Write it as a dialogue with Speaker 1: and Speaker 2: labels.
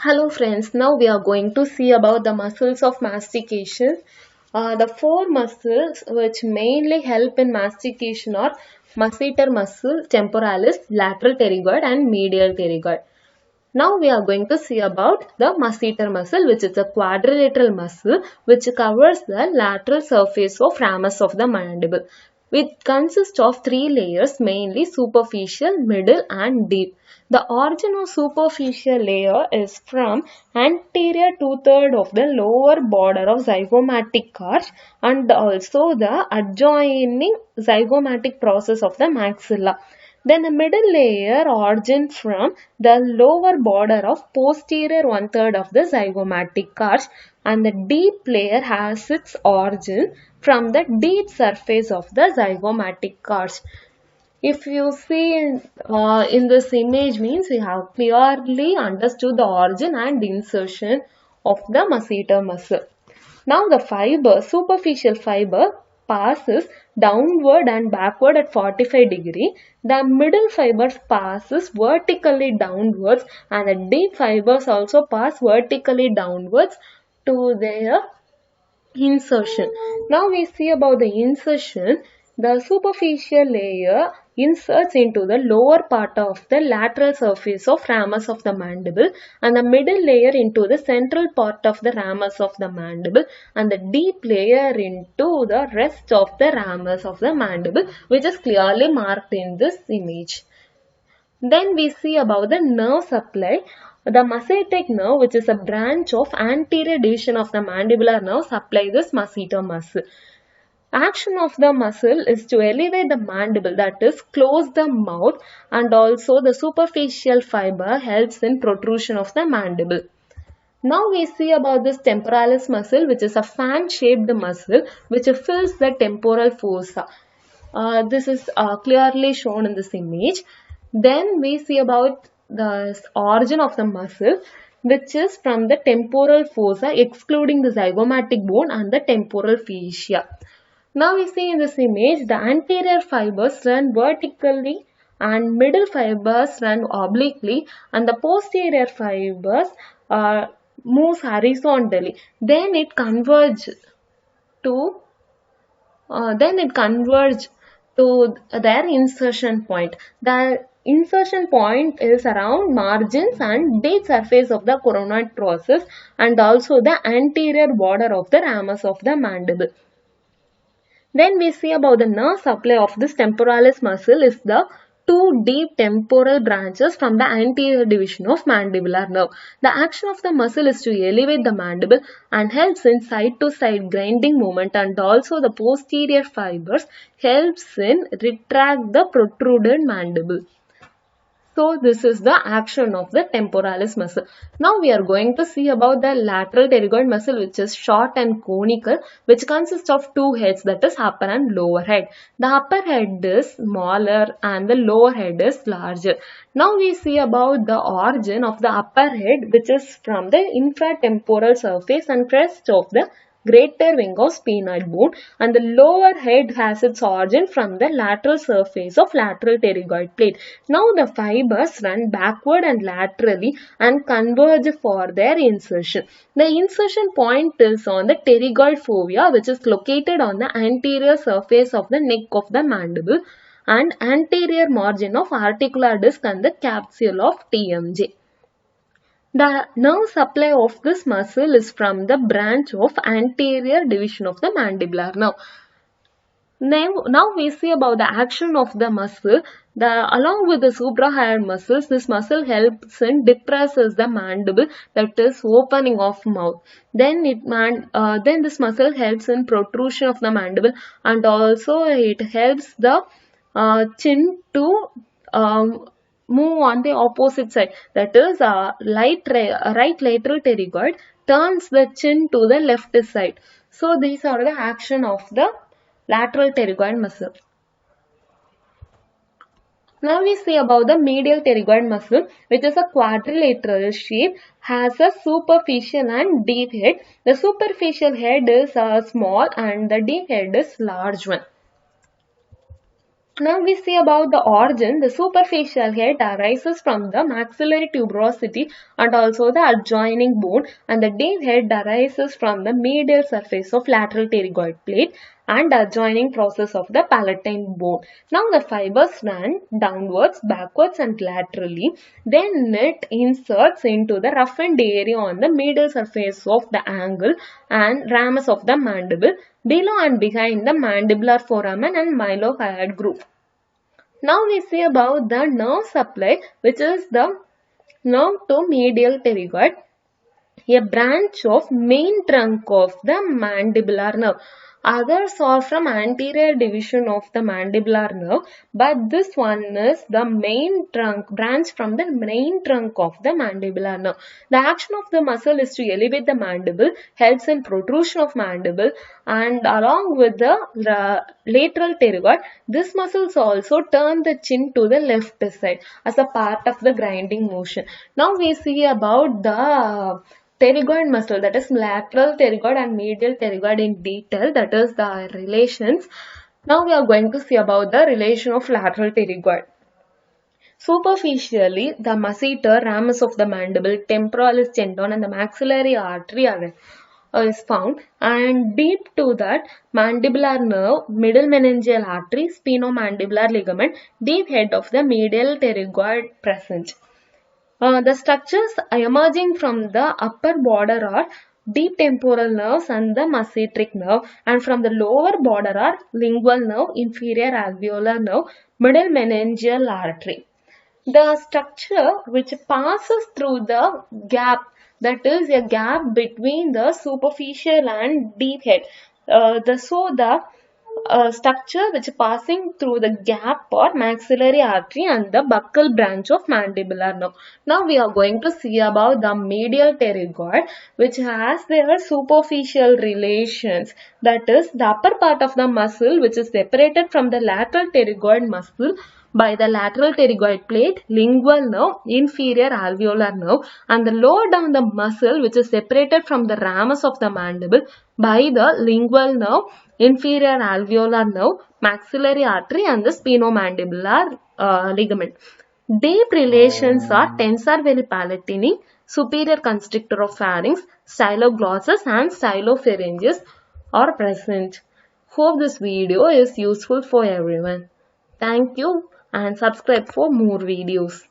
Speaker 1: Hello friends, now we are going to see about the muscles of mastication. The four muscles which mainly help in mastication are Masseter muscle, temporalis, lateral pterygoid and medial pterygoid. Now we are going to see about the Masseter muscle, which is a quadrilateral muscle which covers the lateral surface of ramus of the mandible. It consists of three layers, mainly superficial, middle and deep. The origin of superficial layer is from anterior two-thirds of the lower border of zygomatic arch and also the adjoining zygomatic process of the maxilla. Then the middle layer originates from the lower border of posterior one-third of the zygomatic arch, and the deep layer has its origin from the deep surface of the zygomatic arch. If you see in this image means we have clearly understood the origin and insertion of the masseter muscle. Now the fiber, superficial fiber passes downward and backward at 45 degree. The middle fiber passes vertically downwards and the deep fibers also pass vertically downwards to their insertion. Now we see about the insertion. The superficial layer inserts into the lower part of the lateral surface of ramus of the mandible and the middle layer into the central part of the ramus of the mandible and the deep layer into the rest of the ramus of the mandible, which is clearly marked in this image. Then we see about the nerve supply. The masseteric nerve, which is a branch of anterior division of the mandibular nerve, supply this masseter muscle. Action of the muscle is to elevate the mandible, that is close the mouth, and also the superficial fiber helps in protrusion of the mandible. Now we see about this temporalis muscle, which is a fan-shaped muscle which fills the temporal fossa. This is clearly shown in this image. Then we see about the origin of the muscle, which is from the temporal fossa excluding the zygomatic bone and the temporal fascia. Now we see in this image the anterior fibers run vertically and middle fibers run obliquely and the posterior fibers moves horizontally. Then it converges to their insertion point. The insertion point is around margins and deep surface of the coronoid process and also the anterior border of the ramus of the mandible. Then we see about the nerve supply of this temporalis muscle is the two deep temporal branches from the anterior division of mandibular nerve. The action of the muscle is to elevate the mandible and helps in side-to-side grinding movement, and also the posterior fibers helps in retract the protruded mandible. So this is the action of the temporalis muscle. Now we are going to see about the lateral pterygoid muscle, which is short and conical, which consists of two heads, that is upper and lower head. The upper head is smaller and the lower head is larger. Now we see about the origin of the upper head, which is from the infratemporal surface and crest of the greater wing of sphenoid bone, and the lower head has its origin from the lateral surface of lateral pterygoid plate. Now the fibers run backward and laterally and converge for their insertion. The insertion point is on the pterygoid fovea, which is located on the anterior surface of the neck of the mandible and anterior margin of articular disc and the capsule of TMJ. The nerve supply of this muscle is from the branch of anterior division of the mandibular nerve. Now we see about the action of the muscle. Along with the suprahyoid muscles, this muscle helps in depresses the mandible, that is opening of mouth. Then this muscle helps in protrusion of the mandible, and also it helps the chin to move on the opposite side, that is right lateral pterygoid turns the chin to the left side. So these are the action of the lateral pterygoid muscle. Now we see about the medial pterygoid muscle, which is a quadrilateral shape, has a superficial and deep head. The superficial head is small and the deep head is large one. Now we see about the origin. The superficial head arises from the maxillary tuberosity and also the adjoining bone, and the deep head arises from the medial surface of lateral pterygoid plate and adjoining process of the palatine bone. Now the fibers run downwards, backwards and laterally. Then it inserts into the roughened area on the medial surface of the angle and ramus of the mandible, below and behind the mandibular foramen and mylohyoid groove. Now we see about the nerve supply, which is the nerve to medial pterygoid, a branch of main trunk of the mandibular nerve. Others are from anterior division of the mandibular nerve, but this one is the main trunk, branch from the main trunk of the mandibular nerve. The action of the muscle is to elevate the mandible, helps in protrusion of mandible, and along with the lateral pterygoid, this muscles also turn the chin to the left side as a part of the grinding motion. Now we see about the pterygoid muscle, that is lateral pterygoid and medial pterygoid in detail, that is the relations. Now we are going to see about the relation of lateral pterygoid. Superficially, the masseter, ramus of the mandible, temporalis tendon and the maxillary artery is found, and deep to that mandibular nerve, middle meningeal artery, spinomandibular ligament, deep head of the medial pterygoid present. The structures emerging from the upper border are deep temporal nerves and the masseteric nerve, and from the lower border are lingual nerve, inferior alveolar nerve, middle meningeal artery. The structure which passes through the gap, that is a gap between the superficial and deep head. The structure which passing through the gap or maxillary artery and the buccal branch of mandibular nerve. Now we are going to see about the medial pterygoid, which has their superficial relations, that is the upper part of the muscle which is separated from the lateral pterygoid muscle by the lateral pterygoid plate, lingual nerve, inferior alveolar nerve, and the lower down the muscle which is separated from the ramus of the mandible by the lingual nerve, inferior alveolar nerve, maxillary artery and the spinomandibular ligament. Deep relations are tensor veli palatini, superior constrictor of pharynx, styloglossus and stylopharyngeus are present. Hope this video is useful for everyone. Thank you and subscribe for more videos.